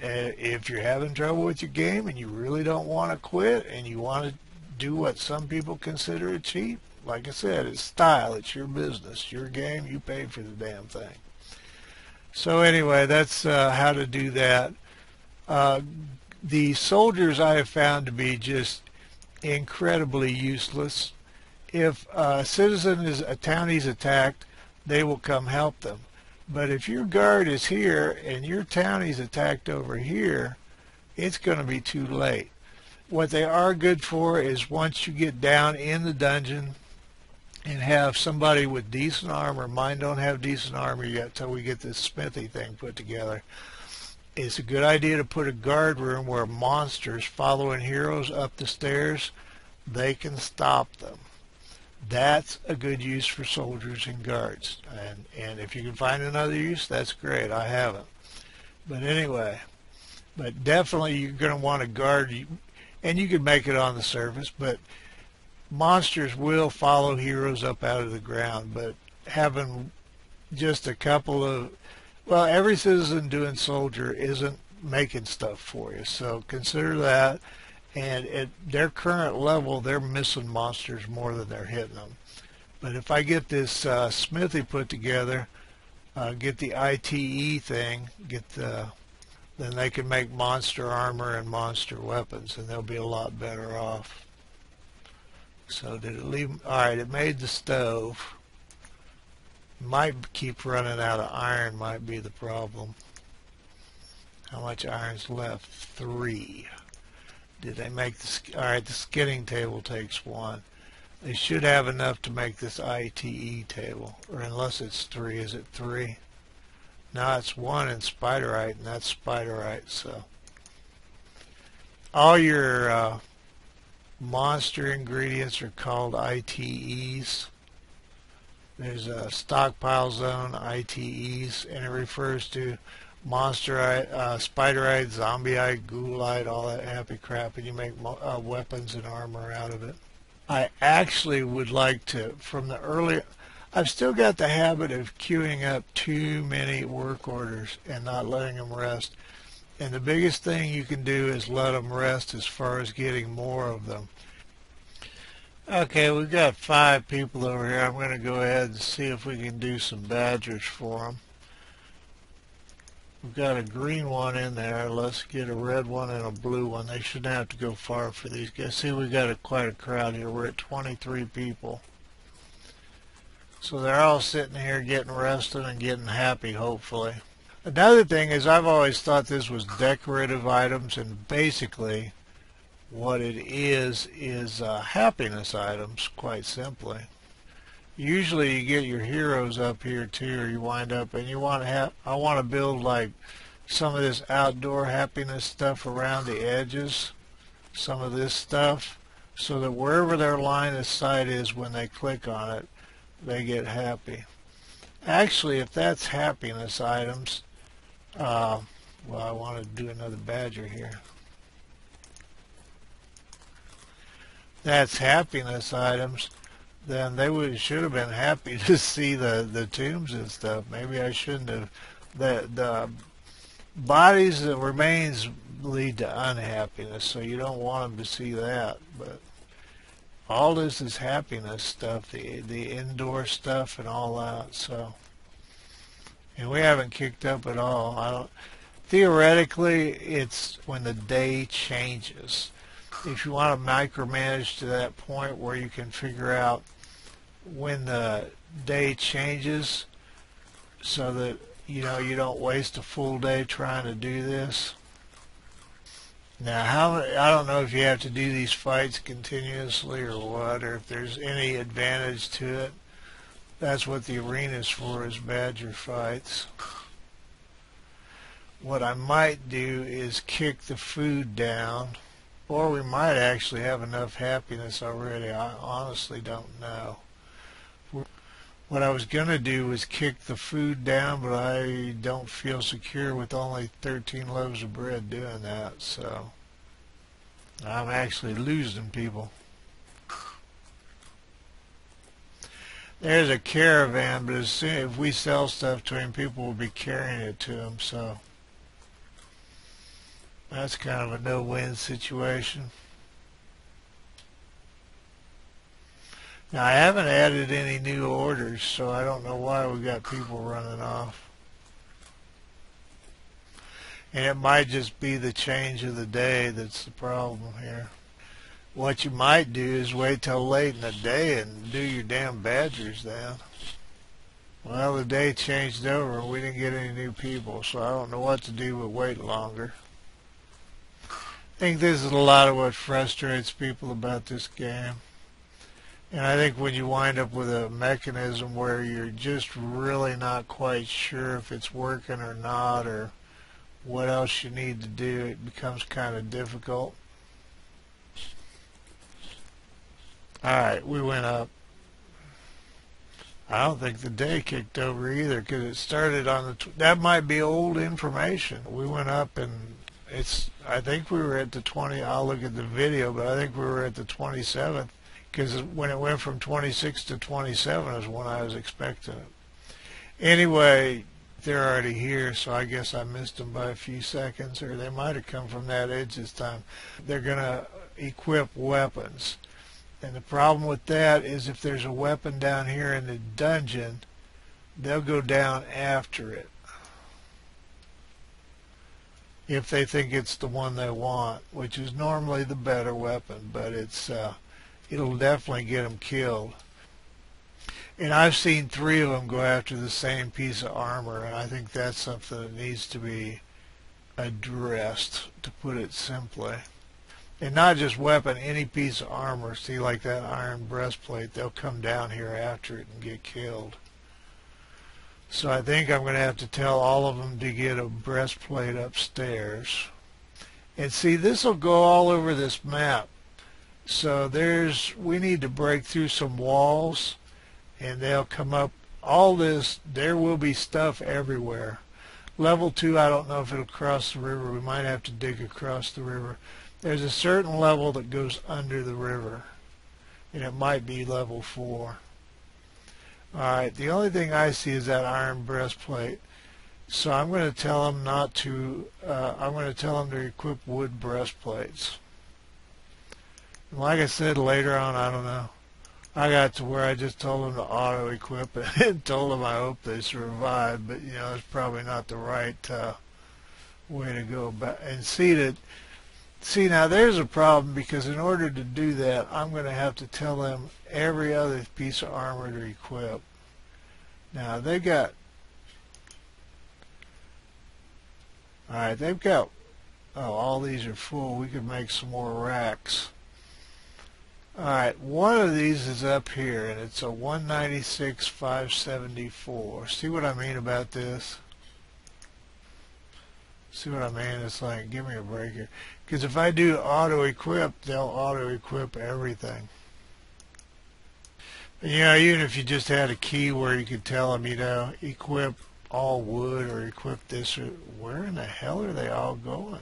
if you're having trouble with your game and you really don't want to quit and you want to do what some people consider a cheat, like I said, it's style. It's your business, your game. You pay for the damn thing. So anyway, that's how to do that. The soldiers I have found to be just incredibly useless. If a citizen is a townie's attacked, they will come help them. But if your guard is here and your townie's attacked over here, it's going to be too late. What they are good for is once you get down in the dungeon and have somebody with decent armor. Mine don't have decent armor yet till we get this smithy thing put together. It's a good idea to put a guard room where monsters following heroes up the stairs, they can stop them. That's a good use for soldiers and guards. And if you can find another use, that's great. I haven't. But anyway, but definitely you're going to want a guard, and you can make it on the surface, but monsters will follow heroes up out of the ground. But having just a couple of, well, every citizen doing soldier isn't making stuff for you, so consider that. And at their current level, they're missing monsters more than they're hitting them. But if I get this smithy put together, get the ITE thing, then they can make monster armor and monster weapons, and they'll be a lot better off. So did it leave? All right, it made the stove. Might keep running out of iron, might be the problem. How much iron's left? 3. Did they make the... All right, the skinning table takes 1. They should have enough to make this ITE table. Or unless it's 3. Is it 3? No, it's 1 in spiderite, and that's spiderite, so... All your monster ingredients are called ITEs. There's a stockpile zone, ITEs, and it refers to monsterite, spiderite, zombieite, ghoulite, all that happy crap, and you make weapons and armor out of it. I actually would like to, from the earlier, I've still got the habit of queuing up too many work orders and not letting them rest. And the biggest thing you can do is let them rest as far as getting more of them. Okay, we've got 5 people over here. I'm going to go ahead and see if we can do some badgers for them. We've got a green one in there. Let's get a red one and a blue one. They shouldn't have to go far for these guys. See, we've got quite a crowd here. We're at 23 people. So they're all sitting here getting rested and getting happy, hopefully. Another thing is I've always thought this was decorative items, and basically what it is happiness items, quite simply. Usually you get your heroes up here too, or you wind up, and you want to have, I want to build like some of this outdoor happiness stuff around the edges, some of this stuff, so that wherever their line of sight is when they click on it, they get happy. Actually, if that's happiness items, well, I want to do another badger here. That's happiness items, then they should have been happy to see the tombs and stuff. Maybe I shouldn't have. The bodies, the remains lead to unhappiness, so you don't want them to see that. But all this is happiness stuff, the indoor stuff and all that. So, and we haven't kicked up at all. Theoretically, it's when the day changes. If you want to micromanage to that point where you can figure out when the day changes so that you don't waste a full day trying to do this. Now, I don't know if you have to do these fights continuously or what, or if there's any advantage to it. That's what the arena's for, is badger fights. What I might do is kick the food down. Or we might actually have enough happiness already. I honestly don't know. What I was going to do was kick the food down, but I don't feel secure with only 13 loaves of bread doing that. So I'm actually losing people. There's a caravan, but as soon as we sell stuff to him, people will be carrying it to him. So That's kind of a no-win situation. Now, I haven't added any new orders, so I don't know why we got people running off. And it might just be the change of the day that's the problem here. What you might do is wait till late in the day and do your damn badgers then. Well, the day changed over and we didn't get any new people, so I don't know what to do but wait longer. I think this is a lot of what frustrates people about this game. And I think when you wind up with a mechanism where you're just really not quite sure if it's working or not, or what else you need to do, it becomes kind of difficult. Alright, we went up. I don't think the day kicked over either, because it started on the... that might be old information. We went up and I think we were at the 20... I'll look at the video, but I think we were at the 27th, because when it went from 26 to 27 is when I was expecting it. Anyway, they're already here, so I guess I missed them by a few seconds, or they might have come from that edge this time. They're going to equip weapons. And the problem with that is if there's a weapon down here in the dungeon, they'll go down after it if they think it's the one they want, which is normally the better weapon, but it'll definitely get them killed. And I've seen 3 of them go after the same piece of armor, and I think that's something that needs to be addressed, to put it simply. And not just weapon, any piece of armor. See, like that iron breastplate, they'll come down here after it and get killed. So I think I'm going to have to tell all of them to get a breastplate upstairs. And see, this will go all over this map. So we need to break through some walls, and they'll come up. All this, there will be stuff everywhere. Level 2, I don't know if it'll cross the river. We might have to dig across the river. There's a certain level that goes under the river, and it might be level 4. Alright, the only thing I see is that iron breastplate. So I'm going to tell them I'm going to tell them to equip wood breastplates. And like I said, later on, I don't know, I got to where I just told them to auto-equip it and told them I hope they survive, but it's probably not the right way to go about. And see, now there's a problem, because in order to do that, I'm going to have to tell them every other piece of armor to equip. Now they've got, alright, they've got, all these are full. We could make some more racks. Alright, one of these is up here, and it's a 196,574. See what I mean about this? See what I mean? It's like, give me a break here. Because if I do auto-equip, they'll auto-equip everything. But, even if you just had a key where you could tell them, equip all wood or equip this, where in the hell are they all going?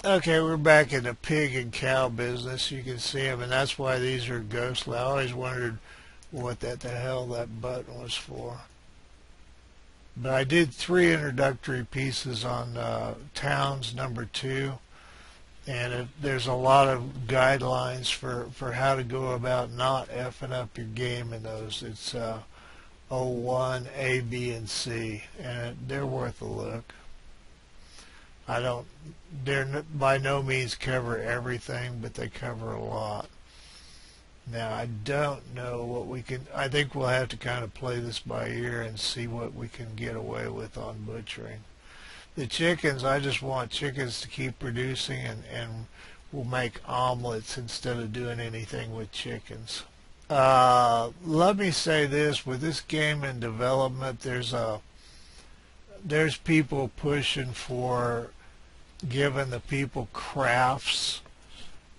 Okay, we're back in the pig and cow business. You can see them, and that's why these are ghostly. I always wondered what the hell that button was for. But I did 3 introductory pieces on Towns number 2, and there's a lot of guidelines for how to go about not effing up your game in those. It's O1, A, B, and C, and they're worth a look. They're by no means cover everything, but they cover a lot. Now, I don't know what we can... I think we'll have to kind of play this by ear and see what we can get away with on butchering. The chickens, I just want chickens to keep producing, and we'll make omelets instead of doing anything with chickens. Let me say this. With this game in development, there's people pushing for giving the people crafts,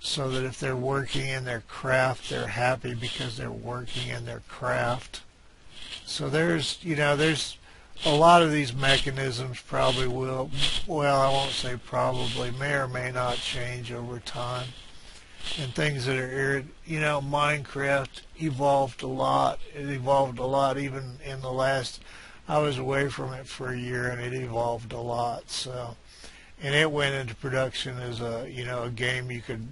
so that if they're working in their craft, they're happy because they're working in their craft. So there's a lot of these mechanisms probably will, well, I won't say probably, may or may not change over time. And things that are, Minecraft evolved a lot. It evolved a lot even in the last, I was away from it for a year, and it evolved a lot. So and it went into production as a game you could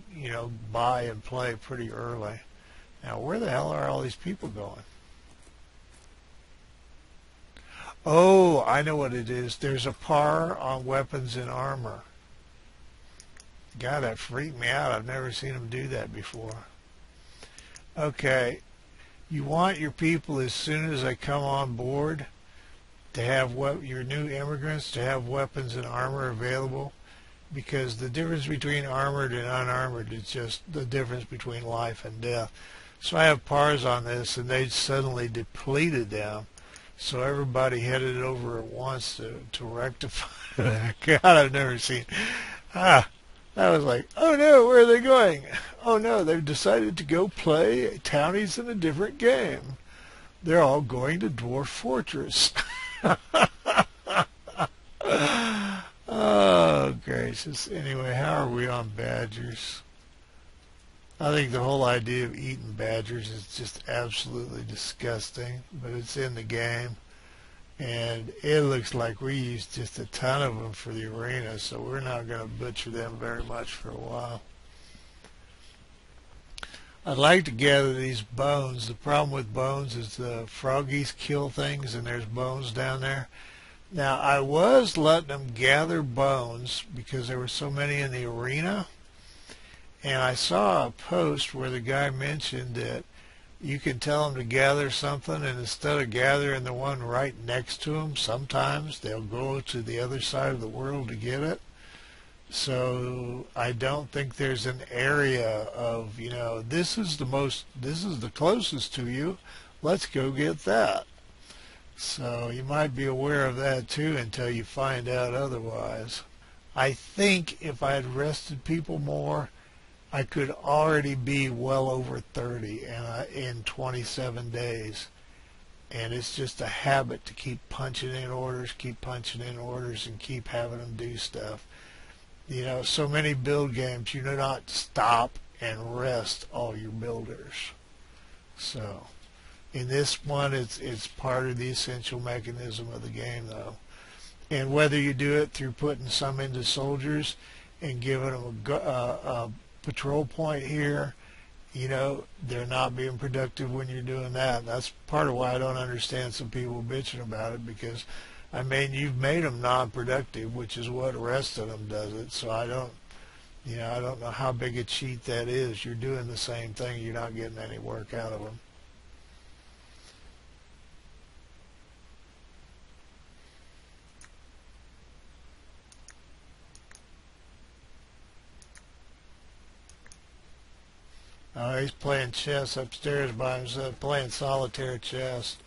buy and play pretty early. Now where the hell are all these people going? Oh, I know what it is. There's a par on weapons and armor. God, that freaked me out. I've never seen them do that before. Okay, you want your people as soon as they come on board to have your new immigrants to have weapons and armor available, because the difference between armored and unarmored is just the difference between life and death. So I have pars on this, and they suddenly depleted them. So everybody headed over at once to rectify that. God, I've never seen. I was like, oh no, where are they going? Oh no, they've decided to go play Townies in a different game. They're all going to Dwarf Fortress. Oh, gracious. Anyway, how are we on badgers? I think the whole idea of eating badgers is just absolutely disgusting, but it's in the game. And it looks like we used just a ton of them for the arena, so we're not going to butcher them very much for a while. I'd like to gather these bones. The problem with bones is the froggies kill things, and there's bones down there. Now, I was letting them gather bones because there were so many in the arena, and I saw a post where the guy mentioned that you can tell them to gather something, and instead of gathering the one right next to them, sometimes they'll go to the other side of the world to get it. So I don't think there's an area of, this is the closest to you, let's go get that. So you might be aware of that too until you find out otherwise. I think if I had rested people more, I could already be well over 30 in 27 days. And it's just a habit to keep punching in orders, and keep having them do stuff. So many build games, you do not stop and rest all your builders. So in this one, it's part of the essential mechanism of the game, though. And whether you do it through putting some into soldiers and giving them a patrol point here, they're not being productive when you're doing that. That's part of why I don't understand some people bitching about it, because you've made them non-productive, which is what the rest of them does it. So I don't know how big a cheat that is. You're doing the same thing. You're not getting any work out of them. Oh, he's playing chess upstairs by himself, playing solitaire chess.